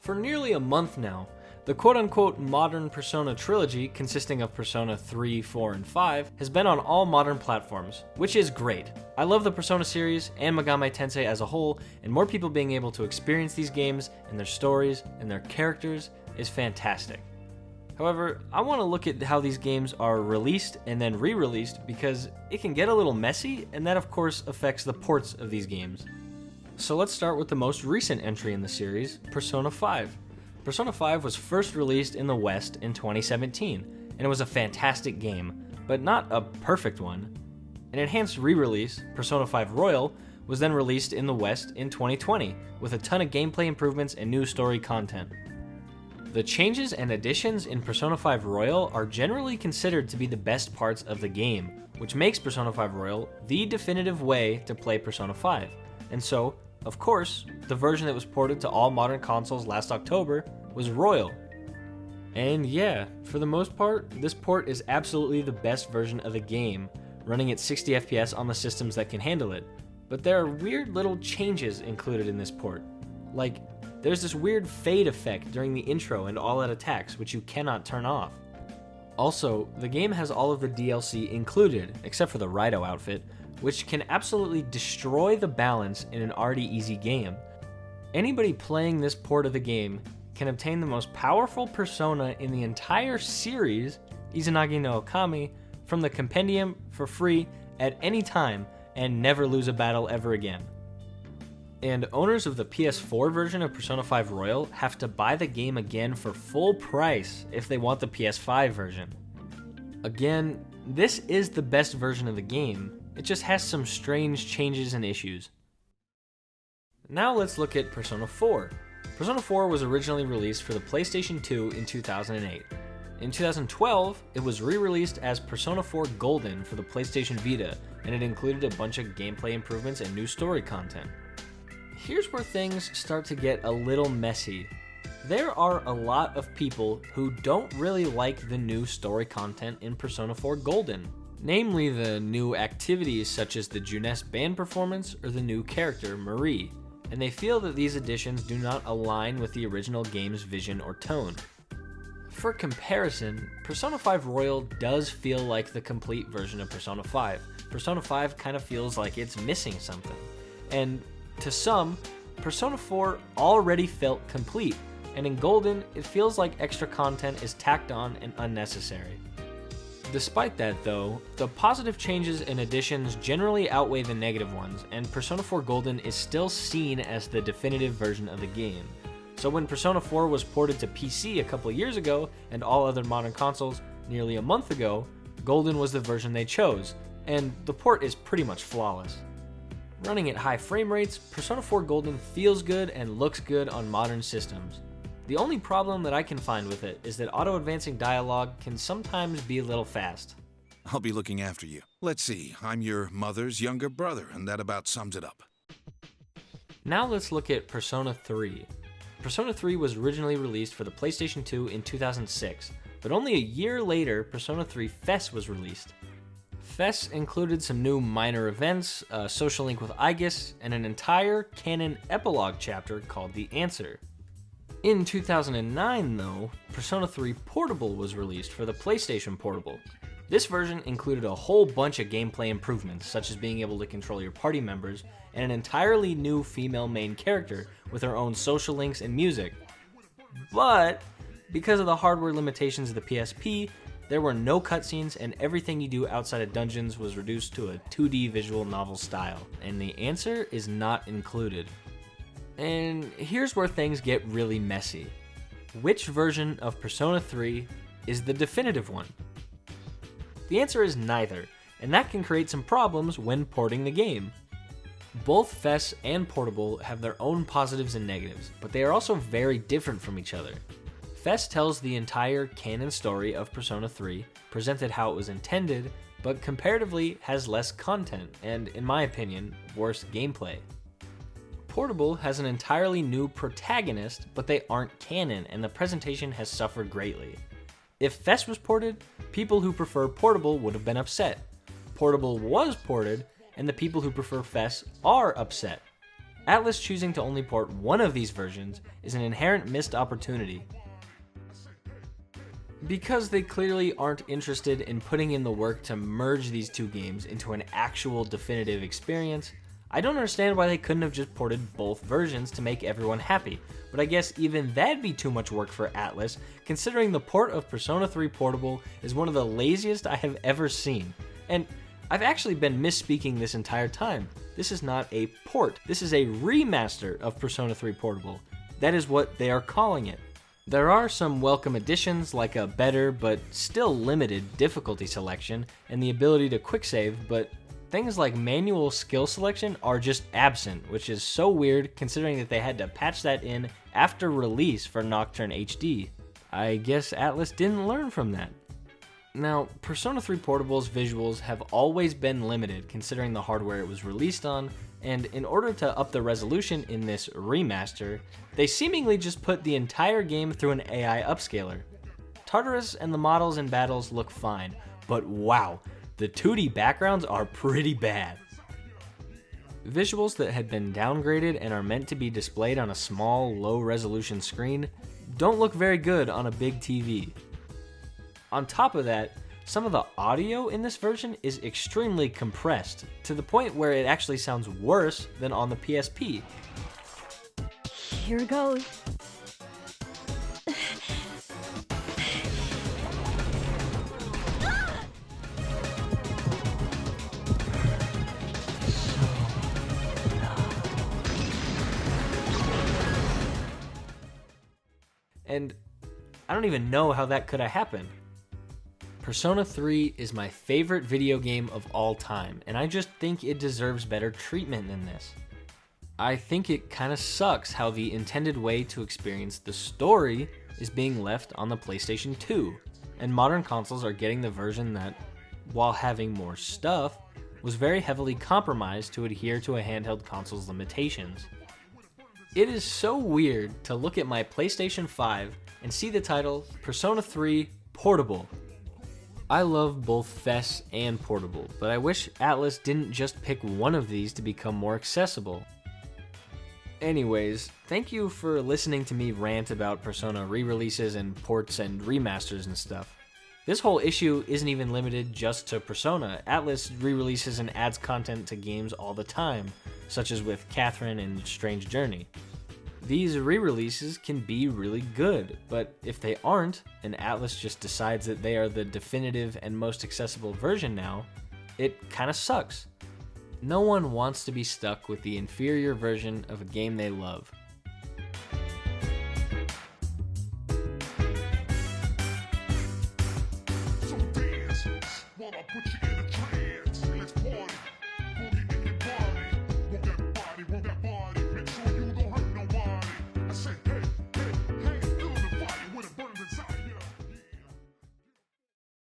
For nearly a month now, the quote-unquote modern Persona trilogy, consisting of Persona 3, 4, and 5, has been on all modern platforms, which is great. I love the Persona series and Megami Tensei as a whole, and more people being able to experience these games and their stories and their characters is fantastic. However, I want to look at how these games are released and then re-released because it can get a little messy, and that of course affects the ports of these games. So let's start with the most recent entry in the series, Persona 5. Persona 5 was first released in the West in 2017, and it was a fantastic game, but not a perfect one. An enhanced re-release, Persona 5 Royal, was then released in the West in 2020, with a ton of gameplay improvements and new story content. The changes and additions in Persona 5 Royal are generally considered to be the best parts of the game, which makes Persona 5 Royal the definitive way to play Persona 5. And so, of course, the version that was ported to all modern consoles last October was Royal. And yeah, for the most part, this port is absolutely the best version of the game, running at 60 FPS on the systems that can handle it. But there are weird little changes included in this port. Like, there's this weird fade effect during the intro and all-out attacks, which you cannot turn off. Also, the game has all of the DLC included, except for the Raido outfit, which can absolutely destroy the balance in an already easy game. Anybody playing this port of the game can obtain the most powerful persona in the entire series, Izanagi no Okami, from the compendium for free at any time and never lose a battle ever again. And owners of the PS4 version of Persona 5 Royal have to buy the game again for full price if they want the PS5 version. Again, this is the best version of the game. It just has some strange changes and issues. Now let's look at Persona 4. Persona 4 was originally released for the PlayStation 2 in 2008. In 2012, it was re-released as Persona 4 Golden for the PlayStation Vita, and it included a bunch of gameplay improvements and new story content. Here's where things start to get a little messy. There are a lot of people who don't really like the new story content in Persona 4 Golden. Namely the new activities such as the Junes band performance or the new character, Marie, and they feel that these additions do not align with the original game's vision or tone. For comparison, Persona 5 Royal does feel like the complete version of Persona 5. Persona 5 kind of feels like it's missing something. And to some, Persona 4 already felt complete, and in Golden, it feels like extra content is tacked on and unnecessary. Despite that though, the positive changes and additions generally outweigh the negative ones, and Persona 4 Golden is still seen as the definitive version of the game. So when Persona 4 was ported to PC a couple years ago, and all other modern consoles nearly a month ago, Golden was the version they chose, and the port is pretty much flawless. Running at high frame rates, Persona 4 Golden feels good and looks good on modern systems. The only problem that I can find with it is that auto-advancing dialogue can sometimes be a little fast. I'll be looking after you. Let's see, I'm your mother's younger brother, and that about sums it up. Now let's look at Persona 3. Persona 3 was originally released for the PlayStation 2 in 2006, but only a year later, Persona 3 FES was released. FES included some new minor events, a social link with Aegis, and an entire canon epilogue chapter called The Answer. In 2009, though, Persona 3 Portable was released for the PlayStation Portable. This version included a whole bunch of gameplay improvements, such as being able to control your party members, and an entirely new female main character with her own social links and music. But, because of the hardware limitations of the PSP, there were no cutscenes and everything you do outside of dungeons was reduced to a 2D visual novel style, and The Answer is not included. And here's where things get really messy. Which version of Persona 3 is the definitive one? The answer is neither, and that can create some problems when porting the game. Both FES and Portable have their own positives and negatives, but they are also very different from each other. FES tells the entire canon story of Persona 3, presented how it was intended, but comparatively has less content and, in my opinion, worse gameplay. Portable has an entirely new protagonist, but they aren't canon, and the presentation has suffered greatly. If FES was ported, people who prefer Portable would have been upset. Portable was ported, and the people who prefer FES are upset. Atlas choosing to only port one of these versions is an inherent missed opportunity. Because they clearly aren't interested in putting in the work to merge these two games into an actual definitive experience, I don't understand why they couldn't have just ported both versions to make everyone happy, but I guess even that'd be too much work for Atlas, considering the port of Persona 3 Portable is one of the laziest I have ever seen. And I've actually been misspeaking this entire time. This is not a port, this is a remaster of Persona 3 Portable. That is what they are calling it. There are some welcome additions like a better but still limited difficulty selection and the ability to quick save, but things like manual skill selection are just absent, which is so weird considering that they had to patch that in after release for Nocturne HD. I guess Atlas didn't learn from that. Now, Persona 3 Portable's visuals have always been limited considering the hardware it was released on, and in order to up the resolution in this remaster, they seemingly just put the entire game through an AI upscaler. Tartarus and the models and battles look fine, but wow, the 2D backgrounds are pretty bad. Visuals that had been downgraded and are meant to be displayed on a small, low-resolution screen don't look very good on a big TV. On top of that, some of the audio in this version is extremely compressed, to the point where it actually sounds worse than on the PSP. Here goes. And I don't even know how that could have happened. Persona 3 is my favorite video game of all time, and I just think it deserves better treatment than this. I think it kinda sucks how the intended way to experience the story is being left on the PlayStation 2, and modern consoles are getting the version that, while having more stuff, was very heavily compromised to adhere to a handheld console's limitations. It is so weird to look at my PlayStation 5 and see the title Persona 3 Portable. I love both FES and Portable, but I wish Atlas didn't just pick one of these to become more accessible. Anyways, thank you for listening to me rant about Persona re-releases and ports and remasters and stuff. This whole issue isn't even limited just to Persona. Atlas re-releases and adds content to games all the time, such as with Catherine and Strange Journey. These re-releases can be really good, but if they aren't, and Atlas just decides that they are the definitive and most accessible version now, it kinda sucks. No one wants to be stuck with the inferior version of a game they love. So dance while I put you in a